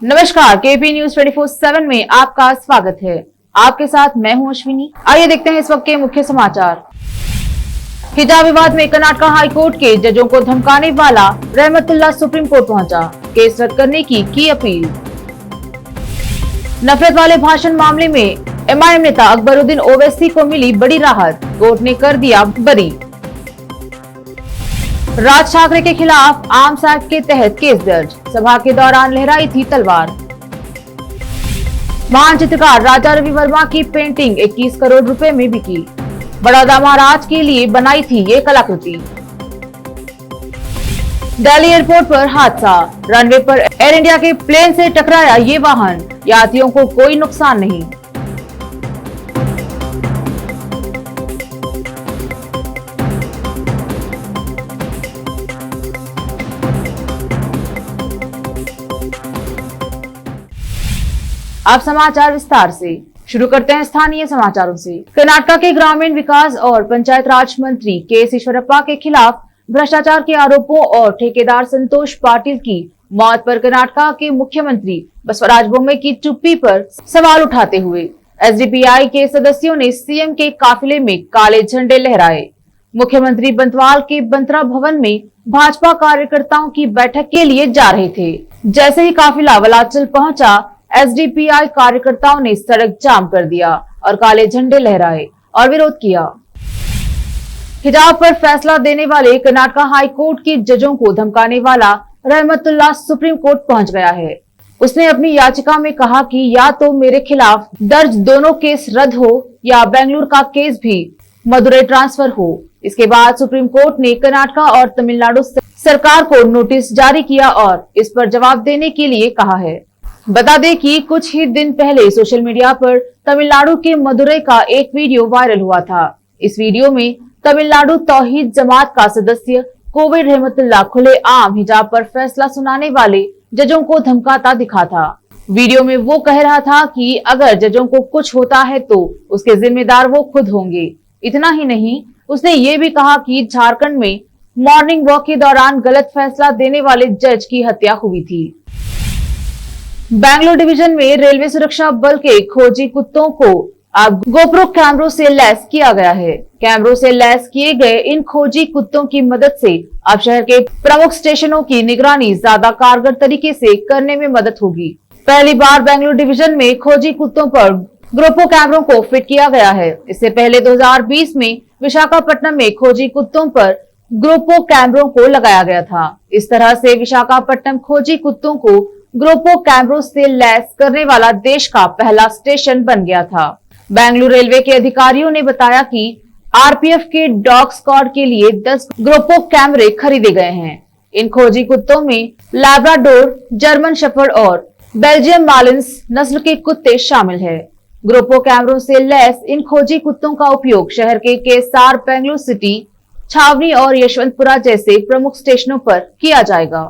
नमस्कार, KP news 24/7 में आपका स्वागत है। आपके साथ मैं हूं अश्विनी। आइए देखते हैं इस वक्त के मुख्य समाचार। हिजाब विवाद में कर्नाटक हाईकोर्ट के जजों को धमकाने वाला रहमतुल्लाह सुप्रीम कोर्ट पहुंचा, केस रद्द करने की अपील। नफरत वाले भाषण मामले में एमआईएम नेता अकबरुद्दीन ओवैसी को मिली बड़ी राहत, कोर्ट ने कर दिया बरी। राज ठाकरे के खिलाफ आर्म्स एक्ट के तहत केस दर्ज, सभा के दौरान लहराई थी तलवार। महान चित्रकार राजा रवि वर्मा की पेंटिंग 21 करोड़ रुपए में बिकी, बड़ौदा महाराज के लिए बनाई थी ये कलाकृति। दिल्ली एयरपोर्ट पर हादसा, रनवे पर एयर इंडिया के प्लेन से टकराया ये वाहन, यात्रियों को कोई नुकसान नहीं। अब समाचार विस्तार से शुरू करते हैं स्थानीय समाचारों से। कर्नाटक के ग्रामीण विकास और पंचायत राज मंत्री के ईश्वरप्पा के खिलाफ भ्रष्टाचार के आरोपों और ठेकेदार संतोष पाटिल की मौत पर कर्नाटक के मुख्यमंत्री बसवराज बोम्मई की चुप्पी पर सवाल उठाते हुए एसडीपीआई के सदस्यों ने सीएम के काफिले में काले झंडे लहराए। मुख्यमंत्री बंतवाल के बंतरा भवन में भाजपा कार्यकर्ताओं की बैठक के लिए जा रहे थे। जैसे ही काफिला वलाचल पहुंचा, एसडीपीआई कार्यकर्ताओं ने सड़क जाम कर दिया और काले झंडे लहराए और विरोध किया। हिजाब पर फैसला देने वाले कर्नाटक हाई कोर्ट के जजों को धमकाने वाला रहमतुल्लाह सुप्रीम कोर्ट पहुंच गया है। उसने अपनी याचिका में कहा कि या तो मेरे खिलाफ दर्ज दोनों केस रद्द हो या बेंगलुरु का केस भी मदुरै ट्रांसफर हो। इसके बाद सुप्रीम कोर्ट ने कर्नाटक और तमिलनाडु सरकार को नोटिस जारी किया और इस पर जवाब देने के लिए कहा है। बता दें कि कुछ ही दिन पहले सोशल मीडिया पर तमिलनाडु के मदुरै का एक वीडियो वायरल हुआ था। इस वीडियो में तमिलनाडु तौहीद जमात का सदस्य कोविड रहमतुल्लाह खुलेआम हिजाब पर फैसला सुनाने वाले जजों को धमकाता दिखा था। वीडियो में वो कह रहा था कि अगर जजों को कुछ होता है तो उसके जिम्मेदार वो खुद होंगे। इतना ही नहीं, उसने ये भी कहा कि झारखंड में मॉर्निंग वॉक के दौरान गलत फैसला देने वाले जज की हत्या हुई थी। बेंगलुरु डिवीजन में रेलवे सुरक्षा बल के खोजी कुत्तों को अब गोप्रो कैमरों से लैस किया गया है। कैमरों से लैस किए गए इन खोजी कुत्तों की मदद से अब शहर के प्रमुख स्टेशनों की निगरानी ज्यादा कारगर तरीके से करने में मदद होगी। पहली बार बेंगलुरु डिवीजन में खोजी कुत्तों पर गोप्रो कैमरों को फिट किया गया है। इससे पहले 2020 में विशाखापट्टनम में खोजी कुत्तों पर गोप्रो कैमरों को लगाया गया था। इस तरह से विशाखापट्टनम खोजी कुत्तों को गोप्रो कैमरों से लैस करने वाला देश का पहला स्टेशन बन गया था। बेंगलुरु रेलवे के अधिकारियों ने बताया कि आरपीएफ के डॉग स्क्वाड के लिए 10 गोप्रो कैमरे खरीदे गए हैं। इन खोजी कुत्तों में लैब्राडोर, जर्मन शेफर्ड और बेल्जियम मालिन्स नस्ल के कुत्ते शामिल हैं। गोप्रो कैमरों से लैस इन खोजी कुत्तों का उपयोग शहर के केसार, बेंगलुरु सिटी, छावनी और यशवंतपुरा जैसे प्रमुख स्टेशनों पर किया जाएगा।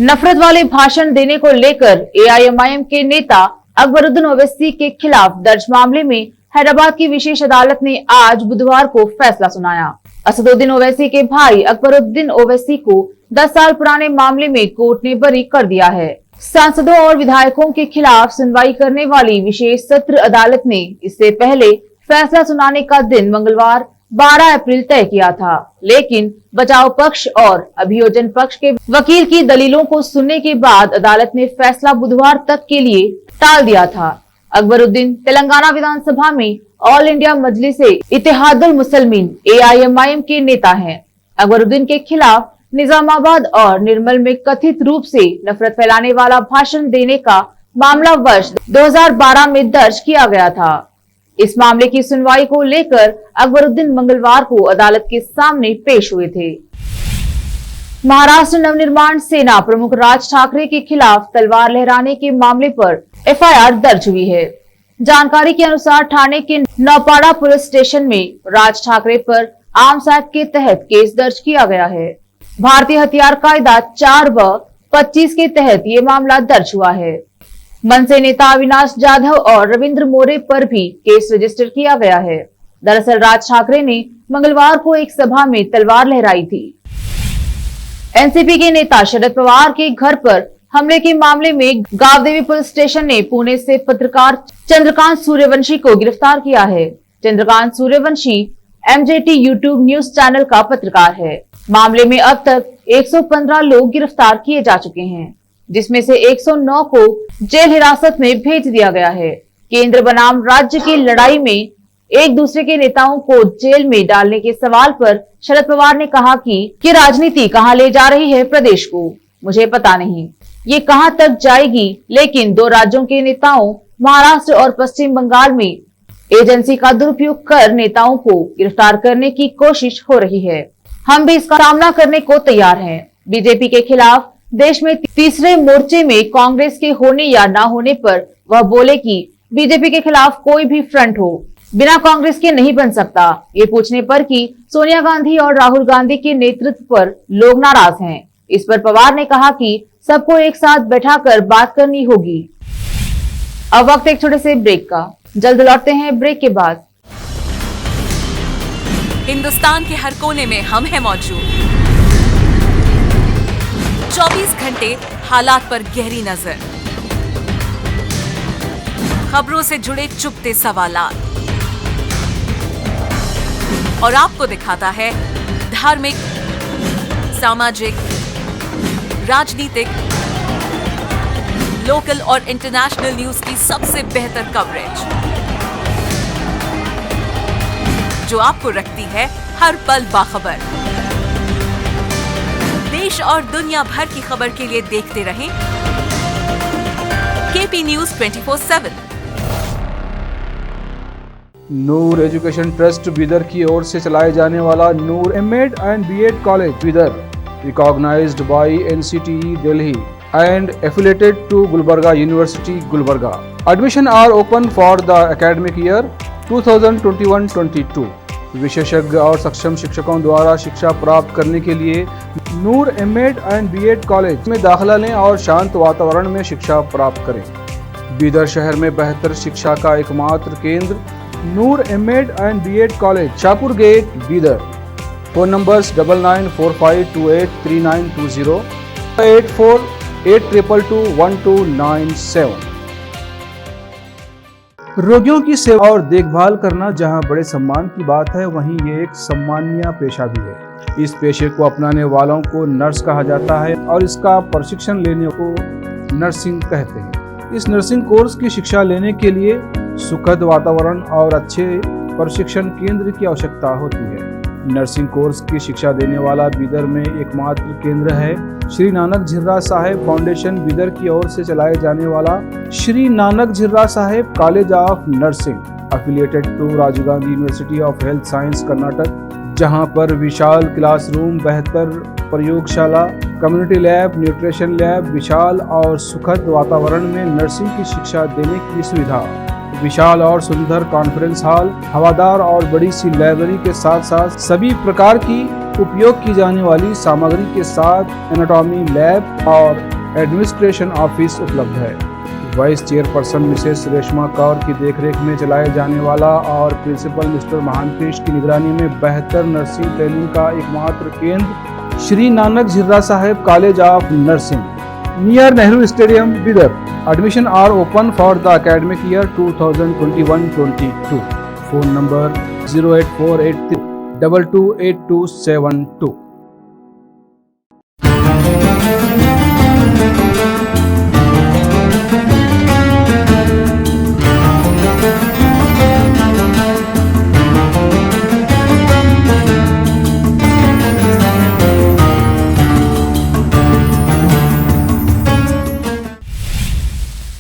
नफरत वाले भाषण देने को लेकर एआईएमआईएम के नेता अकबरुद्दीन ओवैसी के खिलाफ दर्ज मामले में हैदराबाद की विशेष अदालत ने आज बुधवार को फैसला सुनाया। असदुद्दीन ओवैसी के भाई अकबरुद्दीन ओवैसी को 10 साल पुराने मामले में कोर्ट ने बरी कर दिया है। सांसदों और विधायकों के खिलाफ सुनवाई करने वाली विशेष सत्र अदालत ने इससे पहले फैसला सुनाने का दिन मंगलवार 12 अप्रैल तय किया था, लेकिन बचाव पक्ष और अभियोजन पक्ष के वकील की दलीलों को सुनने के बाद अदालत ने फैसला बुधवार तक के लिए टाल दिया था। अकबरुद्दीन तेलंगाना विधानसभा में ऑल इंडिया मजलिस इत्तेहादुल मुसलमीन एआईएमआईएम के नेता हैं। अकबरुद्दीन के खिलाफ निजामाबाद और निर्मल में कथित रूप से नफरत फैलाने वाला भाषण देने का मामला वर्ष 2012 में दर्ज किया गया था। इस मामले की सुनवाई को लेकर अकबरुद्दीन मंगलवार को अदालत के सामने पेश हुए थे। महाराष्ट्र नवनिर्माण सेना प्रमुख राज ठाकरे के खिलाफ तलवार लहराने के मामले पर एफआईआर दर्ज हुई है। जानकारी के अनुसार ठाणे के नौपाड़ा पुलिस स्टेशन में राज ठाकरे पर आर्म्स एक्ट के तहत केस दर्ज किया गया है। भारतीय हथियार कायदा 4 व 25 के तहत ये मामला दर्ज हुआ है। मनसे नेता अविनाश जाधव और रविंद्र मोरे पर भी केस रजिस्टर किया गया है। दरअसल राज ठाकरे ने मंगलवार को एक सभा में तलवार लहराई थी। एनसीपी के नेता शरद पवार के घर पर हमले के मामले में गावदेवी पुलिस स्टेशन ने पुणे से पत्रकार चंद्रकांत सूर्यवंशी को गिरफ्तार किया है। Chandrakant Suryavanshi MJT YouTube news channel का पत्रकार है। मामले में अब तक 115 लोग गिरफ्तार किए जा चुके हैं, जिसमें से 109 को जेल हिरासत में भेज दिया गया है। केंद्र बनाम राज्य की लड़ाई में एक दूसरे के नेताओं को जेल में डालने के सवाल पर शरद पवार ने कहा कि राजनीति कहां ले जा रही है प्रदेश को, मुझे पता नहीं ये कहां तक जाएगी, लेकिन दो राज्यों के नेताओं महाराष्ट्र और पश्चिम बंगाल में एजेंसी का दुरुपयोग कर नेताओं को गिरफ्तार करने की कोशिश हो रही है। हम भी इसका सामना करने को तैयार हैं। बीजेपी के खिलाफ देश में तीसरे मोर्चे में कांग्रेस के होने या ना होने पर वह बोले कि बीजेपी के खिलाफ कोई भी फ्रंट हो बिना कांग्रेस के नहीं बन सकता। ये पूछने पर कि सोनिया गांधी और राहुल गांधी के नेतृत्व पर लोग नाराज हैं। इस पर पवार ने कहा कि सबको एक साथ बैठाकर बात करनी होगी। अब वक्त एक छोटे से ब्रेक का, जल्द लौटते हैं ब्रेक के बाद। हिंदुस्तान के हर कोने में हम हैं मौजूद। 24 घंटे हालात पर गहरी नजर, खबरों से जुड़े चुपते सवालात, और आपको दिखाता है धार्मिक, सामाजिक, राजनीतिक, लोकल और इंटरनेशनल न्यूज की सबसे बेहतर कवरेज, जो आपको रखती है हर पल बाखबर। देश और दुनिया भर की खबर के लिए देखते रहें KP News 24/7। नूर एजुकेशन ट्रस्ट बीदर की ओर से चलाए जाने वाला नूर M.Ed and B.Ed college Bidar, recognized by NCTE Delhi and affiliated to Gulbarga University, Gulbarga. Admission are open for the academic year 2021-22. विशेषज्ञ और सक्षम शिक्षकों द्वारा शिक्षा प्राप्त करने के लिए नूर M.Ed and B.Ed कॉलेज में दाखिला लें और शांत वातावरण में शिक्षा प्राप्त करें। बीदर शहर में बेहतर शिक्षा का एकमात्र केंद्र Noor M.Ed and B.Ed college, Shahpur gate, Bidar. Phone numbers 9945283920, 8482221297। रोगियों की सेवा और देखभाल करना जहां बड़े सम्मान की बात है, वहीं ये एक सम्मानीय पेशा भी है। इस पेशे को अपनाने वालों को नर्स कहा जाता है और इसका प्रशिक्षण लेने को नर्सिंग कहते हैं। इस नर्सिंग कोर्स की शिक्षा लेने के लिए सुखद वातावरण और अच्छे प्रशिक्षण केंद्र की आवश्यकता होती है। नर्सिंग कोर्स की शिक्षा देने वाला बीदर में एकमात्र केंद्र है श्री नानक झिर्रा साहेब फाउंडेशन बीदर की ओर से चलाए जाने वाला Shri Nanak Jhirra Saheb college of nursing, affiliated to Rajiv Gandhi university of health science Karnataka, जहां पर विशाल क्लासरूम, बेहतर प्रयोगशाला, कम्युनिटी लैब, न्यूट्रिशन लैब, विशाल और सुखद वातावरण में नर्सिंग की शिक्षा देने की सुविधा, विशाल और सुंदर कॉन्फ्रेंस हॉल, हवादार और बड़ी सी लाइब्रेरी के साथ साथ सभी प्रकार की उपयोग की जाने वाली सामग्री के साथ एनाटॉमी लैब और एडमिनिस्ट्रेशन ऑफिस उपलब्ध है। Vice chairperson Mrs Reshma Kaur की देखरेख में चलाए जाने वाला और प्रिंसिपल मिस्टर महांतेश की निगरानी में बेहतर नर्सिंग ट्रेनिंग का एकमात्र केंद्र Shri Nanak Jhirra Saheb college of nursing, near Nehru stadium, Bidar. Admission are open for the academic year 2021-22. Phone number 08483228272.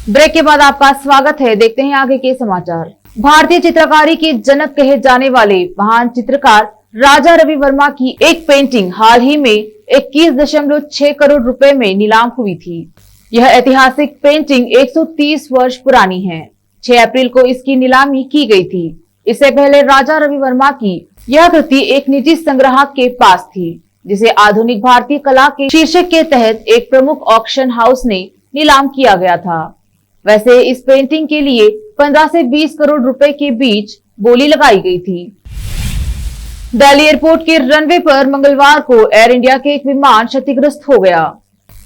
Break के बाद आपका स्वागत है। देखते हैं आगे के समाचार। भारतीय चित्रकारी के जनक कहे जाने वाले महान चित्रकार राजा रवि वर्मा की एक पेंटिंग हाल ही में 21.6 करोड़ रुपए में नीलाम हुई थी। यह ऐतिहासिक पेंटिंग 130 वर्ष पुरानी है। 6 अप्रैल को इसकी नीलामी की गई थी। इससे पहले राजा रवि वर्मा की यह कृति एक निजी संग्राहक के पास थी, जिसे आधुनिक भारतीय कला के शीर्षक के तहत एक प्रमुख ऑक्शन हाउस ने नीलाम किया गया था। वैसे इस पेंटिंग के लिए 15 से 20 करोड़ रुपए के बीच बोली लगाई गई थी। दिल्ली एयरपोर्ट के रनवे पर मंगलवार को एयर इंडिया के एक विमान क्षतिग्रस्त हो गया।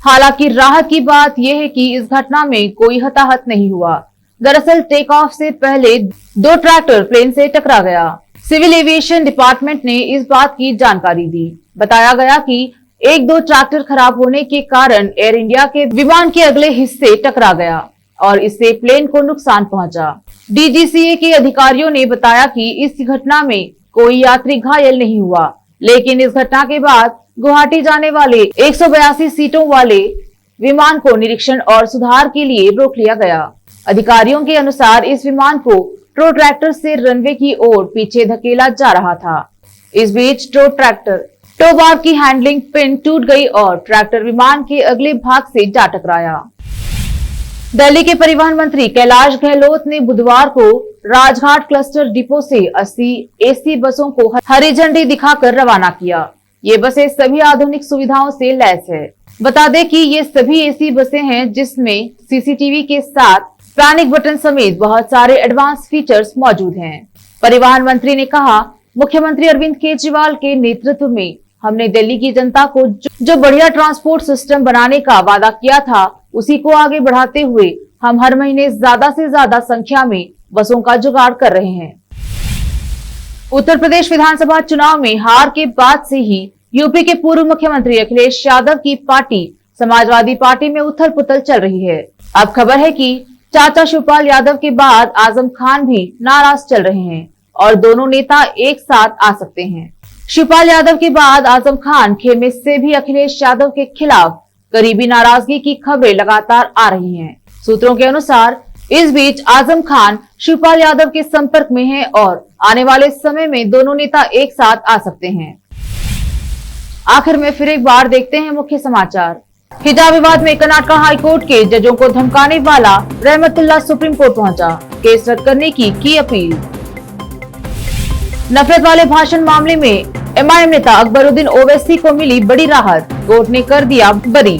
हालांकि राहत की बात यह है कि इस घटना में कोई हताहत नहीं हुआ। दरअसल टेक ऑफ से पहले 2 ट्रैक्टर प्लेन से टकरा गया। सिविल एविएशन डिपार्टमेंट ने इस बात की जानकारी दी। बताया गया कि 1-2 ट्रैक्टर खराब होने के कारण एयर इंडिया के विमान के अगले हिस्से टकरा गया और इससे प्लेन को नुकसान पहुंचा। डीजीसीए के अधिकारियों ने बताया कि इस घटना में कोई यात्री घायल नहीं हुआ, लेकिन इस घटना के बाद गुवाहाटी जाने वाले 182 सीटों वाले विमान को निरीक्षण और सुधार के लिए रोक लिया गया। अधिकारियों के अनुसार इस विमान को टो ट्रैक्टर से रनवे की ओर पीछे धकेला जा रहा था। इस बीच टो बार की हैंडलिंग पिन टूट गई और ट्रैक्टर विमान के अगले भाग से जा टकराया। दिल्ली के परिवहन मंत्री कैलाश गहलोत ने बुधवार को राजघाट क्लस्टर डिपो से 80 एसी बसों को हरी झंडी दिखाकर रवाना किया। ये बसें सभी आधुनिक सुविधाओं से लैस है। बता दें कि ये सभी एसी बसें हैं जिसमें सीसीटीवी के साथ पैनिक बटन समेत बहुत सारे एडवांस फीचर्स मौजूद हैं। परिवहन मंत्री ने कहा, मुख्यमंत्री अरविंद केजरीवाल के नेतृत्व में हमने दिल्ली की जनता को जो बढ़िया ट्रांसपोर्ट सिस्टम बनाने का वादा किया था, उसी को आगे बढ़ाते हुए हम हर महीने ज्यादा से ज्यादा संख्या में बसों का जुगाड़ कर रहे हैं। उत्तर प्रदेश विधानसभा चुनाव में हार के बाद से ही यूपी के पूर्व मुख्यमंत्री अखिलेश यादव की पार्टी समाजवादी पार्टी में उथल पुथल चल रही है। अब खबर है कि चाचा शिवपाल यादव के बाद आजम खान भी नाराज चल रहे हैं और दोनों नेता एक साथ आ सकते हैं। शिवपाल यादव के बाद आजम खान खेमे से भी अखिलेश यादव के खिलाफ करीबी नाराजगी की खबरें लगातार आ रही हैं। सूत्रों के अनुसार इस बीच आजम खान शिवपाल यादव के संपर्क में हैं और आने वाले समय में दोनों नेता एक साथ आ सकते हैं। आखिर में फिर एक बार देखते हैं मुख्य समाचार। हिजाब विवाद में कर्नाटक हाईकोर्ट के जजों को धमकाने वाला रहमतुल्लाह सुप्रीम कोर्ट पहुंचा, केस रद्द करने की अपील। नफरत वाले भाषण मामले में एमआईएम नेता अकबरुद्दीन ओवैसी को मिली बड़ी राहत, कोर्ट ने कर दिया बरी।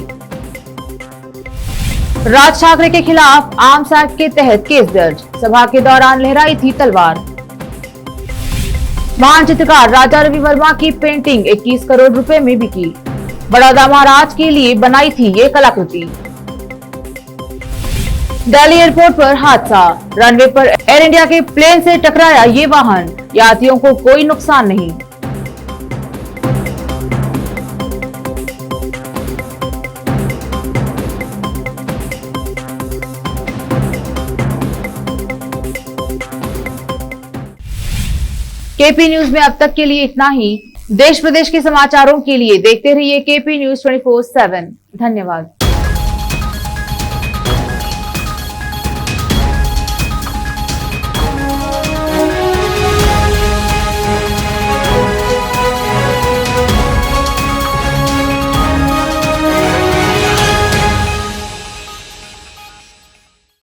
राज ठाकरे के खिलाफ आर्म्स एक्ट के तहत केस दर्ज, सभा के दौरान लहराई थी तलवार। महान चित्रकार राजा रवि वर्मा की पेंटिंग 21 करोड़ रुपए में बिकी, बड़ौदा महाराज के लिए बनाई थी ये कलाकृति। दिल्ली एयरपोर्ट पर हादसा, रनवे पर एयर इंडिया के प्लेन से टकराया ये वाहन, यात्रियों को कोई नुकसान नहीं। केपी न्यूज में अब तक के लिए इतना ही। देश प्रदेश के समाचारों के लिए देखते रहिए केपी न्यूज 24/7। धन्यवाद।